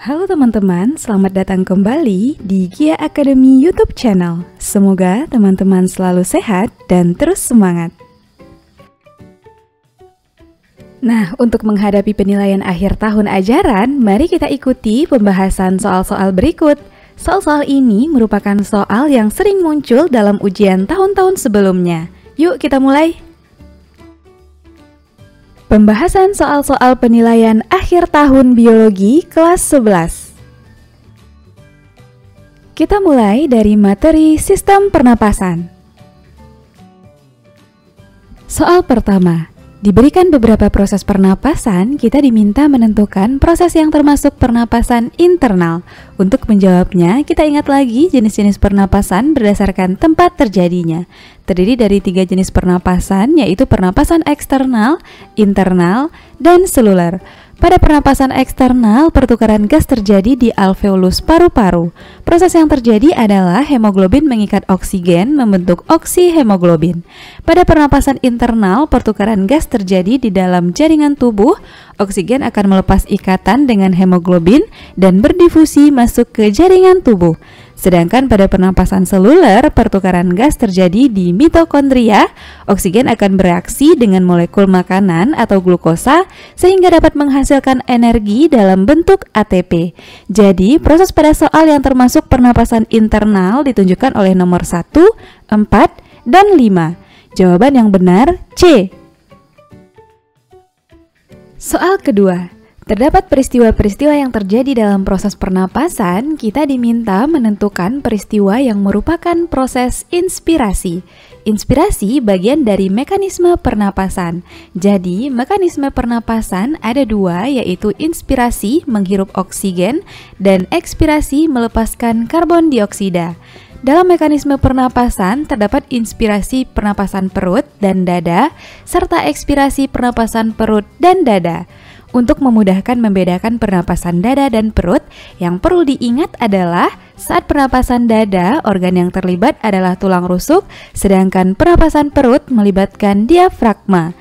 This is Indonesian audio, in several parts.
Halo teman-teman, selamat datang kembali di Gia Academy YouTube channel. Semoga teman-teman selalu sehat dan terus semangat. Nah, untuk menghadapi penilaian akhir tahun ajaran, mari kita ikuti pembahasan soal-soal berikut. Soal-soal ini merupakan soal yang sering muncul dalam ujian tahun-tahun sebelumnya. Yuk kita mulai! Pembahasan soal-soal penilaian akhir tahun biologi kelas 11. Kita mulai dari materi sistem pernapasan. Soal pertama, diberikan beberapa proses pernapasan, kita diminta menentukan proses yang termasuk pernapasan internal. Untuk menjawabnya, kita ingat lagi jenis-jenis pernapasan berdasarkan tempat terjadinya. Terdiri dari 3 jenis pernapasan, yaitu pernapasan eksternal, internal, dan seluler. Pada pernapasan eksternal, pertukaran gas terjadi di alveolus paru-paru. Proses yang terjadi adalah hemoglobin mengikat oksigen membentuk oksihemoglobin. Pada pernapasan internal, pertukaran gas terjadi di dalam jaringan tubuh. Oksigen akan melepas ikatan dengan hemoglobin dan berdifusi masuk ke jaringan tubuh. Sedangkan pada pernapasan seluler, pertukaran gas terjadi di mitokondria. Oksigen akan bereaksi dengan molekul makanan atau glukosa sehingga dapat menghasilkan energi dalam bentuk ATP. Jadi, proses pada soal yang termasuk pernapasan internal ditunjukkan oleh nomor 1, 4, dan 5. Jawaban yang benar C. Soal kedua. Terdapat peristiwa-peristiwa yang terjadi dalam proses pernapasan, kita diminta menentukan peristiwa yang merupakan proses inspirasi. Inspirasi bagian dari mekanisme pernapasan. Jadi, mekanisme pernapasan ada 2, yaitu inspirasi menghirup oksigen dan ekspirasi melepaskan karbon dioksida. Dalam mekanisme pernapasan terdapat inspirasi pernapasan perut dan dada, serta ekspirasi pernapasan perut dan dada. Untuk memudahkan membedakan pernapasan dada dan perut, yang perlu diingat adalah saat pernapasan dada, organ yang terlibat adalah tulang rusuk, sedangkan pernapasan perut melibatkan diafragma.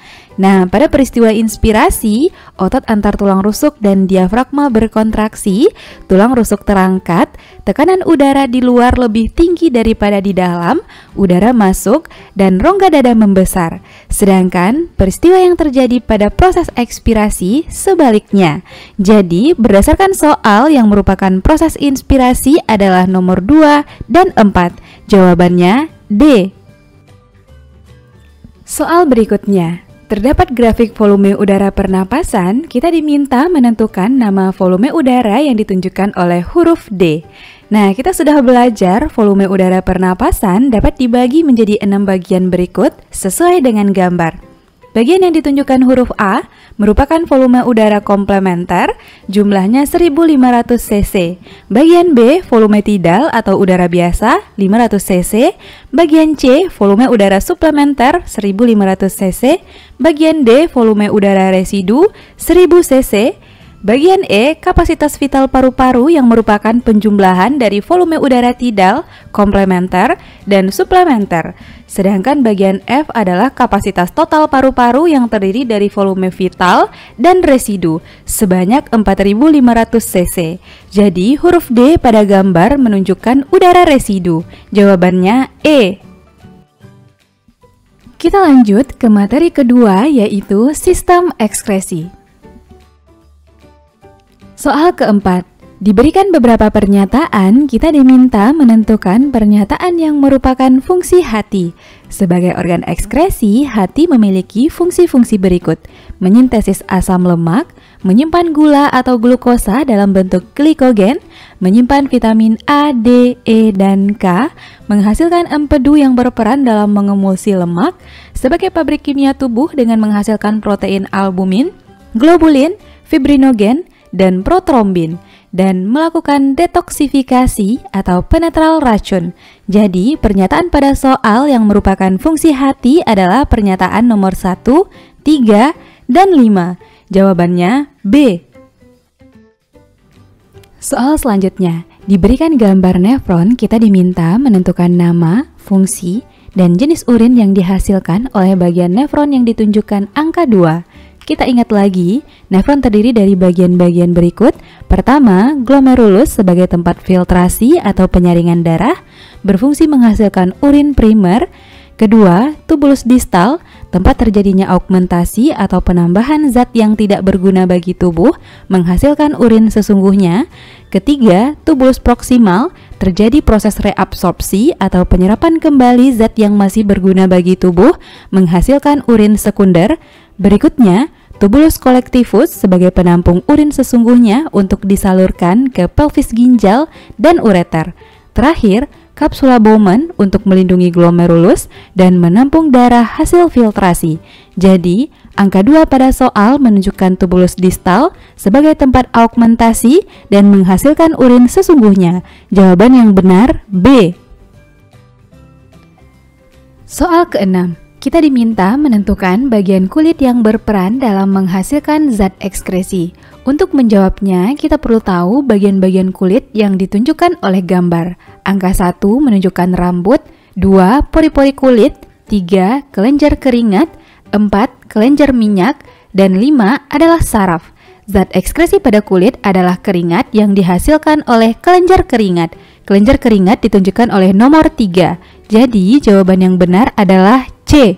Nah, pada peristiwa inspirasi, otot antar tulang rusuk dan diafragma berkontraksi, tulang rusuk terangkat, tekanan udara di luar lebih tinggi daripada di dalam, udara masuk, dan rongga dada membesar. Sedangkan peristiwa yang terjadi pada proses ekspirasi sebaliknya. Jadi, berdasarkan soal yang merupakan proses inspirasi adalah nomor 2 dan 4. Jawabannya D. Soal berikutnya. Terdapat grafik volume udara pernapasan, kita diminta menentukan nama volume udara yang ditunjukkan oleh huruf D. Nah, kita sudah belajar volume udara pernapasan dapat dibagi menjadi 6 bagian berikut sesuai dengan gambar. Bagian yang ditunjukkan huruf A merupakan volume udara komplementer, jumlahnya 1500 cc. Bagian B, volume tidal atau udara biasa, 500 cc. Bagian C, volume udara suplementer, 1500 cc. Bagian D, volume udara residu, 1000 cc. Bagian E, kapasitas vital paru-paru yang merupakan penjumlahan dari volume udara tidal, komplementer, dan suplementer. Sedangkan bagian F adalah kapasitas total paru-paru yang terdiri dari volume vital dan residu sebanyak 4500 cc. Jadi huruf D pada gambar menunjukkan udara residu. Jawabannya E. Kita lanjut ke materi kedua, yaitu sistem ekskresi. Soal keempat, diberikan beberapa pernyataan, kita diminta menentukan pernyataan yang merupakan fungsi hati. Sebagai organ ekskresi, hati memiliki fungsi-fungsi berikut: menyintesis asam lemak, menyimpan gula atau glukosa dalam bentuk glikogen, menyimpan vitamin A, D, E, dan K, menghasilkan empedu yang berperan dalam mengemulsi lemak, sebagai pabrik kimia tubuh dengan menghasilkan protein albumin, globulin, fibrinogen, dan protrombin, dan melakukan detoksifikasi atau penetral racun. Jadi, pernyataan pada soal yang merupakan fungsi hati adalah pernyataan nomor 1, 3, dan 5. Jawabannya B. Soal selanjutnya, diberikan gambar nefron, kita diminta menentukan nama, fungsi, dan jenis urin yang dihasilkan oleh bagian nefron yang ditunjukkan angka 2. Kita ingat lagi, nefron terdiri dari bagian-bagian berikut. Pertama, glomerulus sebagai tempat filtrasi atau penyaringan darah, berfungsi menghasilkan urin primer. Kedua, tubulus distal, tempat terjadinya augmentasi atau penambahan zat yang tidak berguna bagi tubuh, menghasilkan urin sesungguhnya. Ketiga, tubulus proksimal, terjadi proses reabsorpsi atau penyerapan kembali zat yang masih berguna bagi tubuh, menghasilkan urin sekunder. Berikutnya, tubulus collectivus sebagai penampung urin sesungguhnya untuk disalurkan ke pelvis ginjal dan ureter. Terakhir, kapsula Bowman untuk melindungi glomerulus dan menampung darah hasil filtrasi. Jadi, angka 2 pada soal menunjukkan tubulus distal sebagai tempat augmentasi dan menghasilkan urin sesungguhnya. Jawaban yang benar B. Soal ke-6. Kita diminta menentukan bagian kulit yang berperan dalam menghasilkan zat ekskresi. Untuk menjawabnya, kita perlu tahu bagian-bagian kulit yang ditunjukkan oleh gambar. Angka 1 menunjukkan rambut, 2 pori-pori kulit, 3 kelenjar keringat, 4 kelenjar minyak, dan 5 adalah saraf. Zat ekskresi pada kulit adalah keringat yang dihasilkan oleh kelenjar keringat. Kelenjar keringat ditunjukkan oleh nomor 3. Jadi, jawaban yang benar adalah C.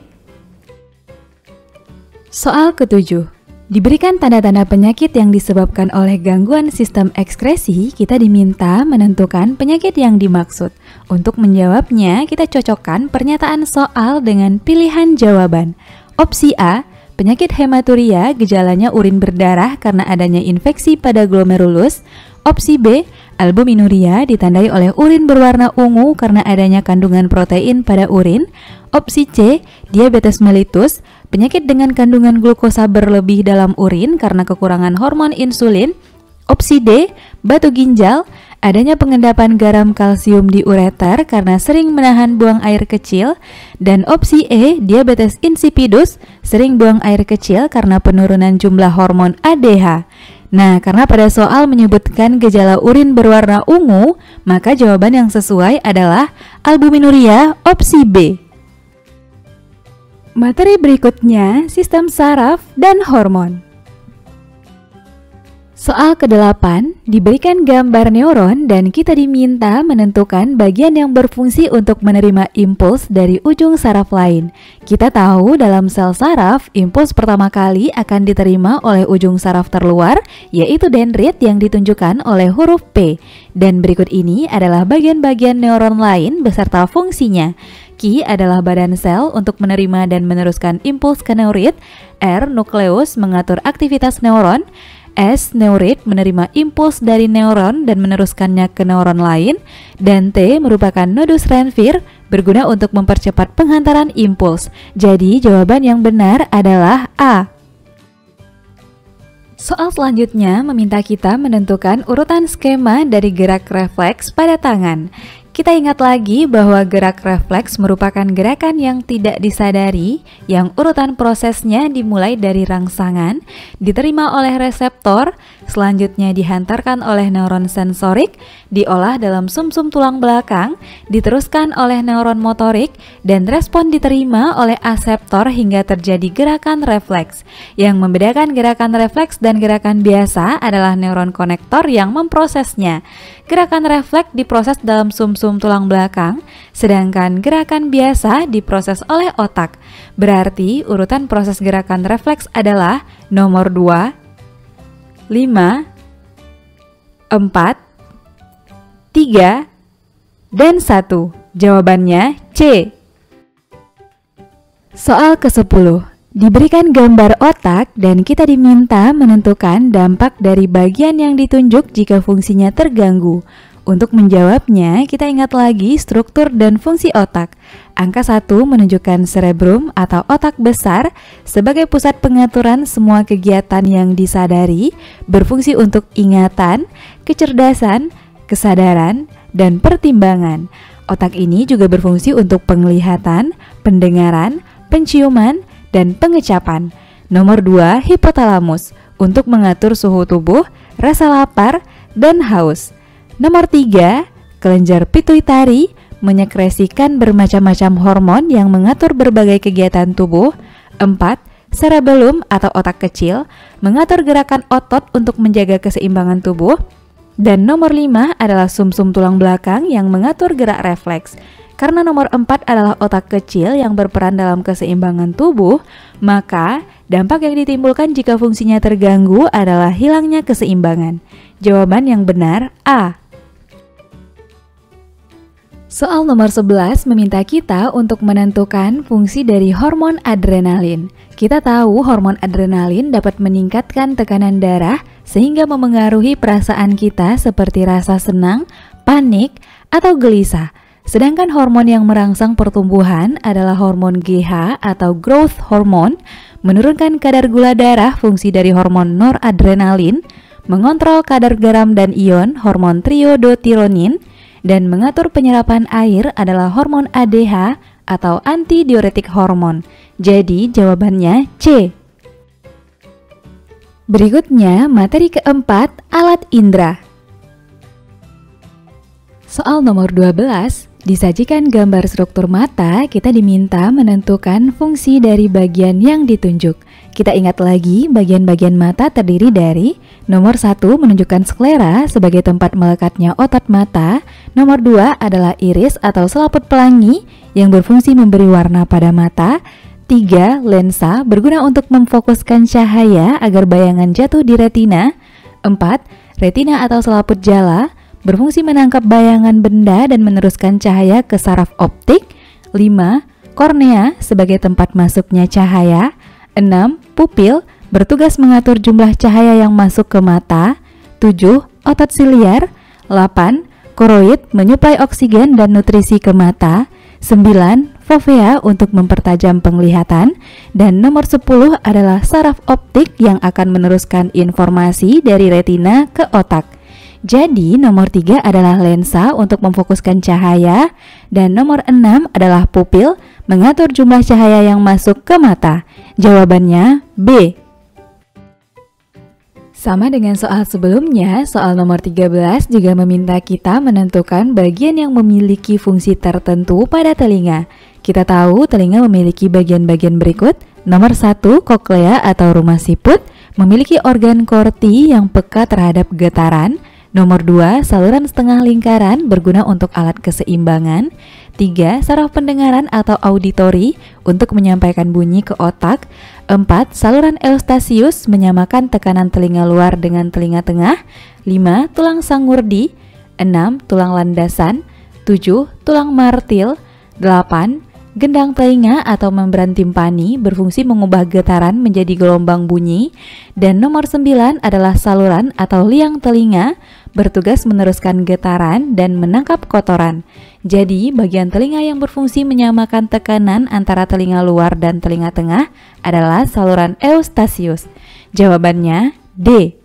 Soal ke-7. Diberikan tanda-tanda penyakit yang disebabkan oleh gangguan sistem ekskresi, kita diminta menentukan penyakit yang dimaksud. Untuk menjawabnya, kita cocokkan pernyataan soal dengan pilihan jawaban. Opsi A, penyakit hematuria, gejalanya urin berdarah karena adanya infeksi pada glomerulus. Opsi B, albuminuria ditandai oleh urin berwarna ungu karena adanya kandungan protein pada urin. Opsi C, diabetes mellitus, penyakit dengan kandungan glukosa berlebih dalam urin karena kekurangan hormon insulin. Opsi D, batu ginjal, adanya pengendapan garam kalsium di ureter karena sering menahan buang air kecil. Dan opsi E, diabetes insipidus, sering buang air kecil karena penurunan jumlah hormon ADH. Nah, karena pada soal menyebutkan gejala urin berwarna ungu, maka jawaban yang sesuai adalah albuminuria opsi B. Materi berikutnya, sistem saraf dan hormon. Soal ke-8, diberikan gambar neuron dan kita diminta menentukan bagian yang berfungsi untuk menerima impuls dari ujung saraf lain. Kita tahu dalam sel saraf, impuls pertama kali akan diterima oleh ujung saraf terluar, yaitu dendrit yang ditunjukkan oleh huruf P. Dan berikut ini adalah bagian-bagian neuron lain beserta fungsinya. Q adalah badan sel untuk menerima dan meneruskan impuls ke neurit. R, nukleus mengatur aktivitas neuron. S, neurit menerima impuls dari neuron dan meneruskannya ke neuron lain. Dan T merupakan nodus Renvir berguna untuk mempercepat penghantaran impuls. Jadi jawaban yang benar adalah A. Soal selanjutnya meminta kita menentukan urutan skema dari gerak refleks pada tangan. Kita ingat lagi bahwa gerak refleks merupakan gerakan yang tidak disadari, yang urutan prosesnya dimulai dari rangsangan, diterima oleh reseptor, selanjutnya dihantarkan oleh neuron sensorik, diolah dalam sumsum tulang belakang, diteruskan oleh neuron motorik, dan respon diterima oleh aseptor hingga terjadi gerakan refleks. Yang membedakan gerakan refleks dan gerakan biasa adalah neuron konektor yang memprosesnya. Gerakan refleks diproses dalam sumsum tulang belakang, sedangkan gerakan biasa diproses oleh otak. Berarti urutan proses gerakan refleks adalah nomor 2, 5, 4, 3, dan 1. Jawabannya C. Soal ke-10. Diberikan gambar otak dan kita diminta menentukan dampak dari bagian yang ditunjuk jika fungsinya terganggu. Untuk menjawabnya, kita ingat lagi struktur dan fungsi otak. Angka 1 menunjukkan cerebrum atau otak besar sebagai pusat pengaturan semua kegiatan yang disadari, berfungsi untuk ingatan, kecerdasan, kesadaran, dan pertimbangan. Otak ini juga berfungsi untuk penglihatan, pendengaran, penciuman, dan pengecapan. Nomor 2, hipotalamus untuk mengatur suhu tubuh, rasa lapar, dan haus. Nomor 3, kelenjar pituitari menyekresikan bermacam-macam hormon yang mengatur berbagai kegiatan tubuh. 4, cerebellum atau otak kecil, mengatur gerakan otot untuk menjaga keseimbangan tubuh. Dan nomor 5 adalah sumsum tulang belakang yang mengatur gerak refleks. Karena nomor 4 adalah otak kecil yang berperan dalam keseimbangan tubuh, maka dampak yang ditimbulkan jika fungsinya terganggu adalah hilangnya keseimbangan. Jawaban yang benar A. Soal nomor 11 meminta kita untuk menentukan fungsi dari hormon adrenalin. Kita tahu hormon adrenalin dapat meningkatkan tekanan darah sehingga memengaruhi perasaan kita seperti rasa senang, panik, atau gelisah. Sedangkan hormon yang merangsang pertumbuhan adalah hormon GH atau growth hormone, menurunkan kadar gula darah fungsi dari hormon noradrenalin, mengontrol kadar garam dan ion hormon triiodotironin, dan mengatur penyerapan air adalah hormon ADH atau antidiuretik hormon. Jadi jawabannya C. Berikutnya materi keempat, alat indera. Soal nomor 12, disajikan gambar struktur mata, kita diminta menentukan fungsi dari bagian yang ditunjuk. Kita ingat lagi, bagian-bagian mata terdiri dari nomor 1 menunjukkan sklera sebagai tempat melekatnya otot mata. Nomor 2 adalah iris atau selaput pelangi yang berfungsi memberi warna pada mata. 3. Lensa berguna untuk memfokuskan cahaya agar bayangan jatuh di retina. 4. Retina atau selaput jala berfungsi menangkap bayangan benda dan meneruskan cahaya ke saraf optik. 5. Kornea sebagai tempat masuknya cahaya. 6. Pupil bertugas mengatur jumlah cahaya yang masuk ke mata. 7. Otot siliar. 8. Koroid menyuplai oksigen dan nutrisi ke mata. 9. Fovea untuk mempertajam penglihatan. Dan nomor 10 adalah saraf optik yang akan meneruskan informasi dari retina ke otak. Jadi nomor 3 adalah lensa untuk memfokuskan cahaya. Dan nomor 6 adalah pupil mengatur jumlah cahaya yang masuk ke mata. Jawabannya B. Sama dengan soal sebelumnya, soal nomor 13 juga meminta kita menentukan bagian yang memiliki fungsi tertentu pada telinga. Kita tahu telinga memiliki bagian-bagian berikut. Nomor 1, koklea atau rumah siput, memiliki organ korti yang peka terhadap getaran. Nomor 2, saluran setengah lingkaran berguna untuk alat keseimbangan. 3. Saraf pendengaran atau auditori untuk menyampaikan bunyi ke otak. 4. Saluran eustasius menyamakan tekanan telinga luar dengan telinga tengah. 5. Tulang sangurdi. 6. Tulang landasan. 7. Tulang martil. 8. Gendang telinga atau membran timpani berfungsi mengubah getaran menjadi gelombang bunyi. Dan nomor 9 adalah saluran atau liang telinga, bertugas meneruskan getaran dan menangkap kotoran. Jadi, bagian telinga yang berfungsi menyamakan tekanan antara telinga luar dan telinga tengah adalah saluran eustasius. Jawabannya D.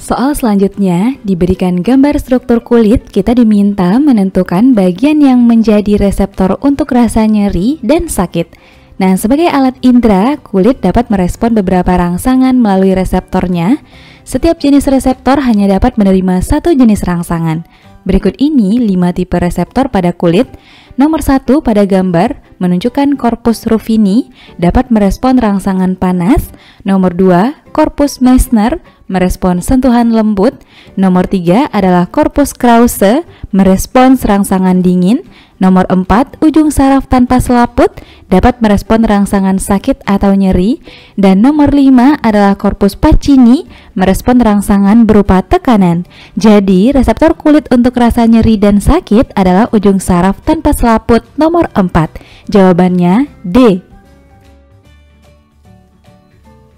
Soal selanjutnya, diberikan gambar struktur kulit, kita diminta menentukan bagian yang menjadi reseptor untuk rasa nyeri dan sakit. Nah, sebagai alat indera, kulit dapat merespon beberapa rangsangan melalui reseptornya. Setiap jenis reseptor hanya dapat menerima satu jenis rangsangan. Berikut ini 5 tipe reseptor pada kulit. Nomor 1 pada gambar menunjukkan corpus ruffini dapat merespon rangsangan panas. Nomor 2, corpus Meissner merespon sentuhan lembut. Nomor 3 adalah corpus Krause merespons rangsangan dingin. Nomor 4, ujung saraf tanpa selaput dapat merespon rangsangan sakit atau nyeri. Dan nomor 5 adalah corpus Pacini merespon rangsangan berupa tekanan. Jadi, reseptor kulit untuk rasa nyeri dan sakit adalah ujung saraf tanpa selaput nomor 4. Jawabannya D.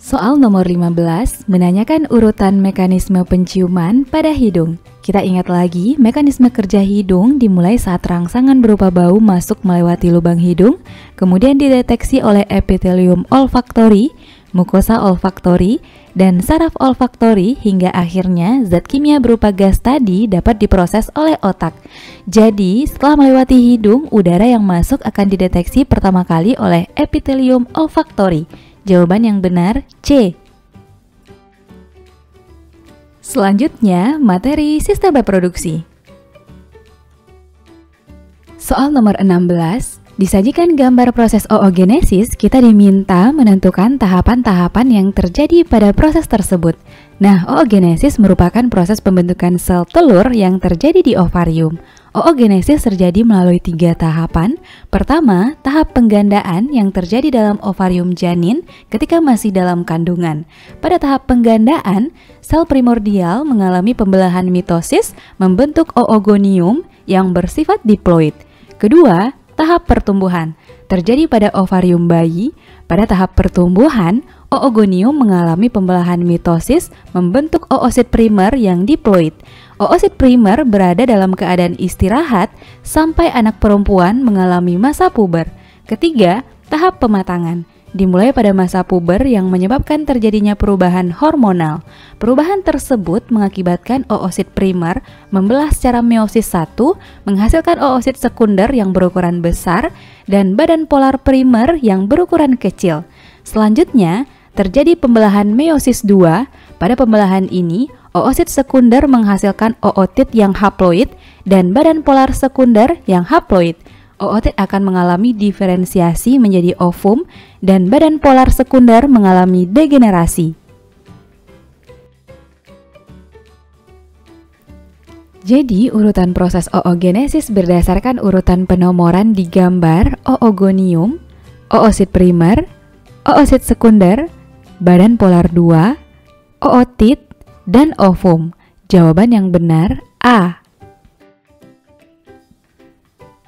Soal nomor 15 menanyakan urutan mekanisme penciuman pada hidung. Kita ingat lagi, mekanisme kerja hidung dimulai saat rangsangan berupa bau masuk melewati lubang hidung, kemudian dideteksi oleh epitelium olfaktori, mukosa olfaktori, dan saraf olfaktori hingga akhirnya zat kimia berupa gas tadi dapat diproses oleh otak. Jadi, setelah melewati hidung, udara yang masuk akan dideteksi pertama kali oleh epitelium olfaktori. Jawaban yang benar C. Selanjutnya, materi sistem reproduksi. Soal nomor 16, Disajikan gambar proses oogenesis, kita diminta menentukan tahapan-tahapan yang terjadi pada proses tersebut. Nah, oogenesis merupakan proses pembentukan sel telur yang terjadi di ovarium. Oogenesis terjadi melalui 3 tahapan. Pertama, tahap penggandaan yang terjadi dalam ovarium janin ketika masih dalam kandungan. Pada tahap penggandaan, sel primordial mengalami pembelahan mitosis membentuk oogonium yang bersifat diploid. Kedua, tahap pertumbuhan terjadi pada ovarium bayi. Pada tahap pertumbuhan, oogonium mengalami pembelahan mitosis membentuk oosit primer yang diploid. Oosit primer berada dalam keadaan istirahat sampai anak perempuan mengalami masa puber. Ketiga, tahap pematangan dimulai pada masa puber yang menyebabkan terjadinya perubahan hormonal. Perubahan tersebut mengakibatkan oosit primer membelah secara meiosis 1, menghasilkan oosit sekunder yang berukuran besar dan badan polar primer yang berukuran kecil. Selanjutnya, terjadi pembelahan meiosis 2. Pada pembelahan ini, oosit sekunder menghasilkan ootit yang haploid dan badan polar sekunder yang haploid. Ootit akan mengalami diferensiasi menjadi ovum dan badan polar sekunder mengalami degenerasi. Jadi, urutan proses oogenesis berdasarkan urutan penomoran di gambar oogonium, oosit primer, oosit sekunder, badan polar 2, ootit, dan ovum. Jawaban yang benar A.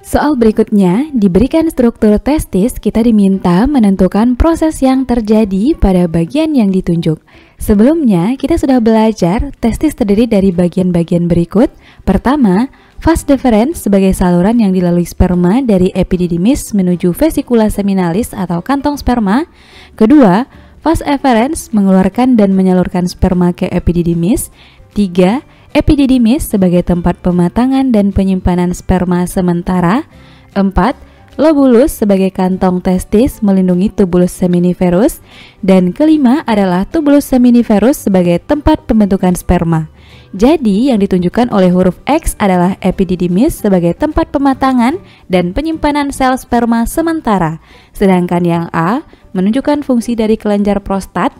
Soal berikutnya, diberikan struktur testis, kita diminta menentukan proses yang terjadi pada bagian yang ditunjuk. Sebelumnya, kita sudah belajar testis terdiri dari bagian-bagian berikut. Pertama, vas deferens sebagai saluran yang dilalui sperma dari epididymis menuju vesikula seminalis atau kantong sperma. Kedua, vas efferens mengeluarkan dan menyalurkan sperma ke epididymis. 3. Epididymis sebagai tempat pematangan dan penyimpanan sperma sementara. 4. Lobulus sebagai kantong testis melindungi tubulus seminiferus. Dan kelima adalah tubulus seminiferus sebagai tempat pembentukan sperma. Jadi yang ditunjukkan oleh huruf X adalah epididymis sebagai tempat pematangan dan penyimpanan sel sperma sementara. Sedangkan yang A menunjukkan fungsi dari kelenjar prostat,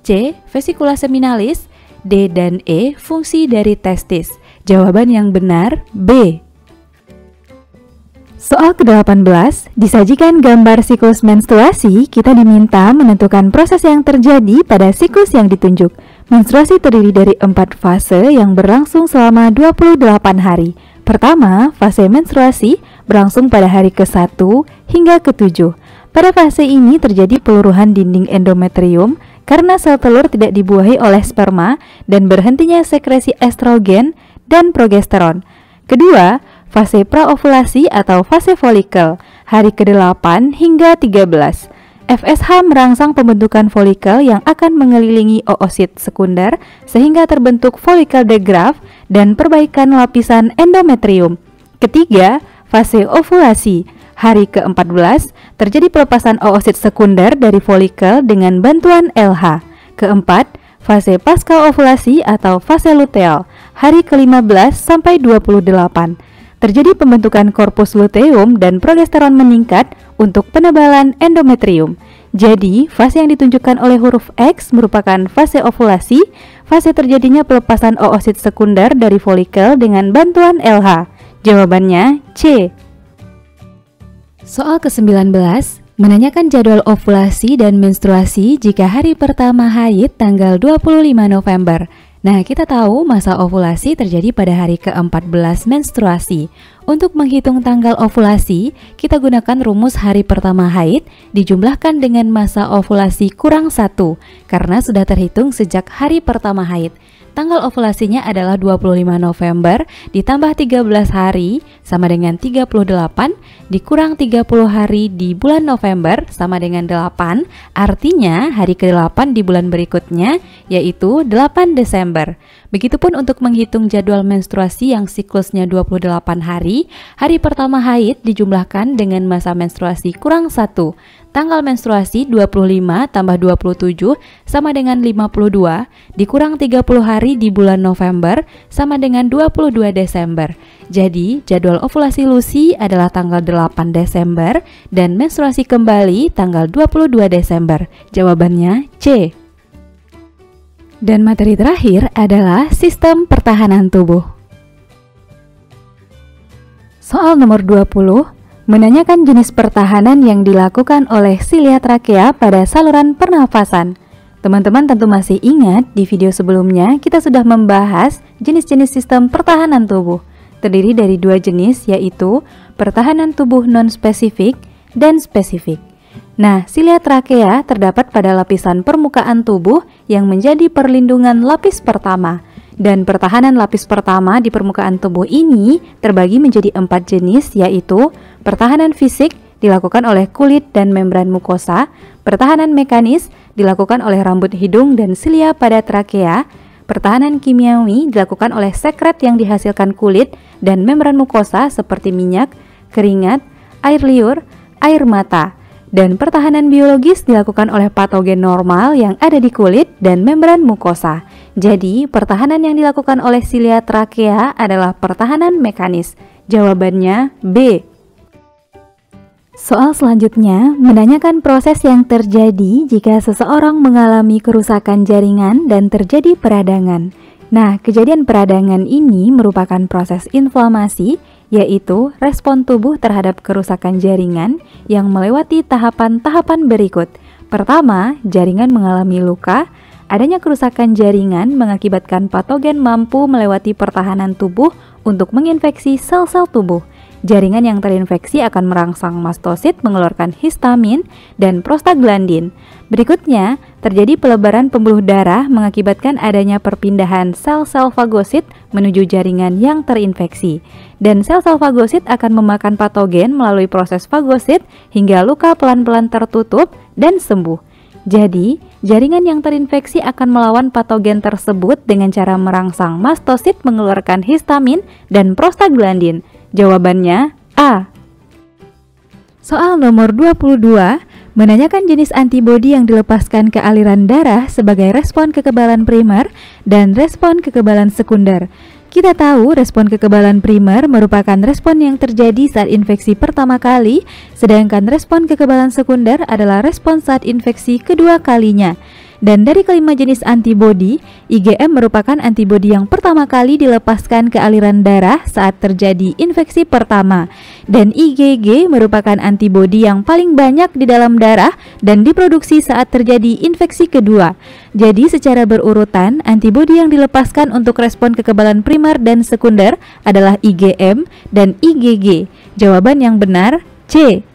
C vesikula seminalis, D dan E fungsi dari testis. Jawaban yang benar B. Soal ke-18, disajikan gambar siklus menstruasi, kita diminta menentukan proses yang terjadi pada siklus yang ditunjuk. Menstruasi terdiri dari 4 fase yang berlangsung selama 28 hari. Pertama, fase menstruasi berlangsung pada hari ke-1 hingga ke-7. Pada fase ini terjadi peluruhan dinding endometrium karena sel telur tidak dibuahi oleh sperma dan berhentinya sekresi estrogen dan progesteron. Kedua, fase praovulasi atau fase folikel, hari ke-8 hingga 13. FSH merangsang pembentukan folikel yang akan mengelilingi oosit sekunder sehingga terbentuk folikel degraft dan perbaikan lapisan endometrium. Ketiga, fase ovulasi, hari ke-14, terjadi pelepasan oosit sekunder dari folikel dengan bantuan LH. Keempat, fase pasca ovulasi atau fase luteal, hari ke-15 sampai 28. Terjadi pembentukan korpus luteum dan progesteron meningkat untuk penebalan endometrium. Jadi, fase yang ditunjukkan oleh huruf X merupakan fase ovulasi, fase terjadinya pelepasan oosit sekunder dari folikel dengan bantuan LH. Jawabannya C. Soal ke-19, menanyakan jadwal ovulasi dan menstruasi jika hari pertama haid tanggal 25 November. Nah, kita tahu masa ovulasi terjadi pada hari ke-14 menstruasi. Untuk menghitung tanggal ovulasi, kita gunakan rumus hari pertama haid dijumlahkan dengan masa ovulasi kurang 1, karena sudah terhitung sejak hari pertama haid. Tanggal ovulasinya adalah 25 November ditambah 13 hari sama dengan 38 dikurang 30 hari di bulan November sama dengan 8. Artinya hari ke-8 di bulan berikutnya yaitu 8 Desember. Begitupun untuk menghitung jadwal menstruasi yang siklusnya 28 hari, hari pertama haid dijumlahkan dengan masa menstruasi kurang 1. Tanggal menstruasi 25 tambah 27 sama dengan 52, dikurang 30 hari di bulan November sama dengan 22 Desember. Jadi, jadwal ovulasi Lucy adalah tanggal 8 Desember dan menstruasi kembali tanggal 22 Desember. Jawabannya C. Dan materi terakhir adalah sistem pertahanan tubuh. Soal nomor 20. Menanyakan jenis pertahanan yang dilakukan oleh silia trakea pada saluran pernafasan. Teman-teman tentu masih ingat di video sebelumnya kita sudah membahas jenis-jenis sistem pertahanan tubuh. Terdiri dari dua jenis, yaitu pertahanan tubuh non-spesifik dan spesifik. Nah, silia trakea terdapat pada lapisan permukaan tubuh yang menjadi perlindungan lapis pertama. Dan pertahanan lapis pertama di permukaan tubuh ini terbagi menjadi 4 jenis, yaitu pertahanan fisik dilakukan oleh kulit dan membran mukosa, pertahanan mekanis dilakukan oleh rambut hidung dan silia pada trakea, pertahanan kimiawi dilakukan oleh sekret yang dihasilkan kulit dan membran mukosa seperti minyak, keringat, air liur, air mata, dan pertahanan biologis dilakukan oleh patogen normal yang ada di kulit dan membran mukosa. Jadi, pertahanan yang dilakukan oleh silia trakea adalah pertahanan mekanis. Jawabannya B. Soal selanjutnya menanyakan proses yang terjadi jika seseorang mengalami kerusakan jaringan dan terjadi peradangan. Nah, kejadian peradangan ini merupakan proses inflamasi, yaitu respon tubuh terhadap kerusakan jaringan yang melewati tahapan-tahapan berikut. Pertama, jaringan mengalami luka. Adanya kerusakan jaringan mengakibatkan patogen mampu melewati pertahanan tubuh untuk menginfeksi sel-sel tubuh. Jaringan yang terinfeksi akan merangsang mastosit mengeluarkan histamin dan prostaglandin. Berikutnya, terjadi pelebaran pembuluh darah mengakibatkan adanya perpindahan sel-sel fagosit menuju jaringan yang terinfeksi. Dan sel-sel fagosit akan memakan patogen melalui proses fagosit hingga luka pelan-pelan tertutup dan sembuh. Jadi, jaringan yang terinfeksi akan melawan patogen tersebut dengan cara merangsang mastosit mengeluarkan histamin dan prostaglandin. Jawabannya A. Soal nomor 22, menanyakan jenis antibodi yang dilepaskan ke aliran darah sebagai respon kekebalan primer dan respon kekebalan sekunder. Kita tahu respon kekebalan primer merupakan respon yang terjadi saat infeksi pertama kali, sedangkan respon kekebalan sekunder adalah respon saat infeksi kedua kalinya. Dan dari kelima jenis antibodi, IgM merupakan antibodi yang pertama kali dilepaskan ke aliran darah saat terjadi infeksi pertama. Dan IgG merupakan antibodi yang paling banyak di dalam darah dan diproduksi saat terjadi infeksi kedua. Jadi secara berurutan, antibodi yang dilepaskan untuk respon kekebalan primer dan sekunder adalah IgM dan IgG. Jawaban yang benar C.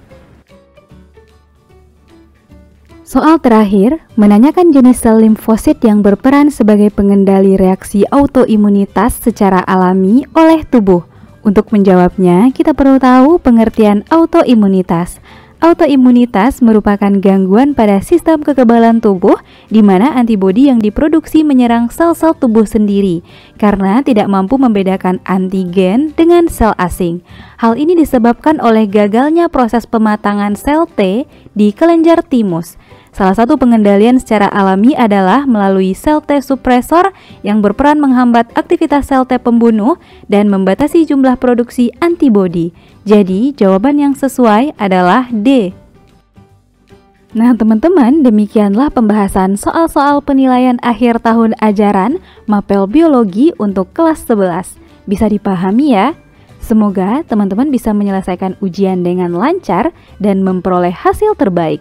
Soal terakhir, menanyakan jenis sel limfosit yang berperan sebagai pengendali reaksi autoimunitas secara alami oleh tubuh. Untuk menjawabnya, kita perlu tahu pengertian autoimunitas. Autoimunitas merupakan gangguan pada sistem kekebalan tubuh di mana antibodi yang diproduksi menyerang sel-sel tubuh sendiri karena tidak mampu membedakan antigen dengan sel asing. Hal ini disebabkan oleh gagalnya proses pematangan sel T di kelenjar timus. Salah satu pengendalian secara alami adalah melalui sel T suppresor yang berperan menghambat aktivitas sel T pembunuh dan membatasi jumlah produksi antibodi. Jadi, jawaban yang sesuai adalah D. Nah, teman-teman, demikianlah pembahasan soal-soal penilaian akhir tahun ajaran Mapel Biologi untuk kelas 11. Bisa dipahami ya? Semoga teman-teman bisa menyelesaikan ujian dengan lancar dan memperoleh hasil terbaik.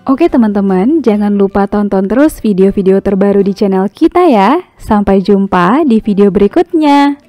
Oke teman-teman, jangan lupa tonton terus video-video terbaru di channel kita ya. Sampai jumpa di video berikutnya.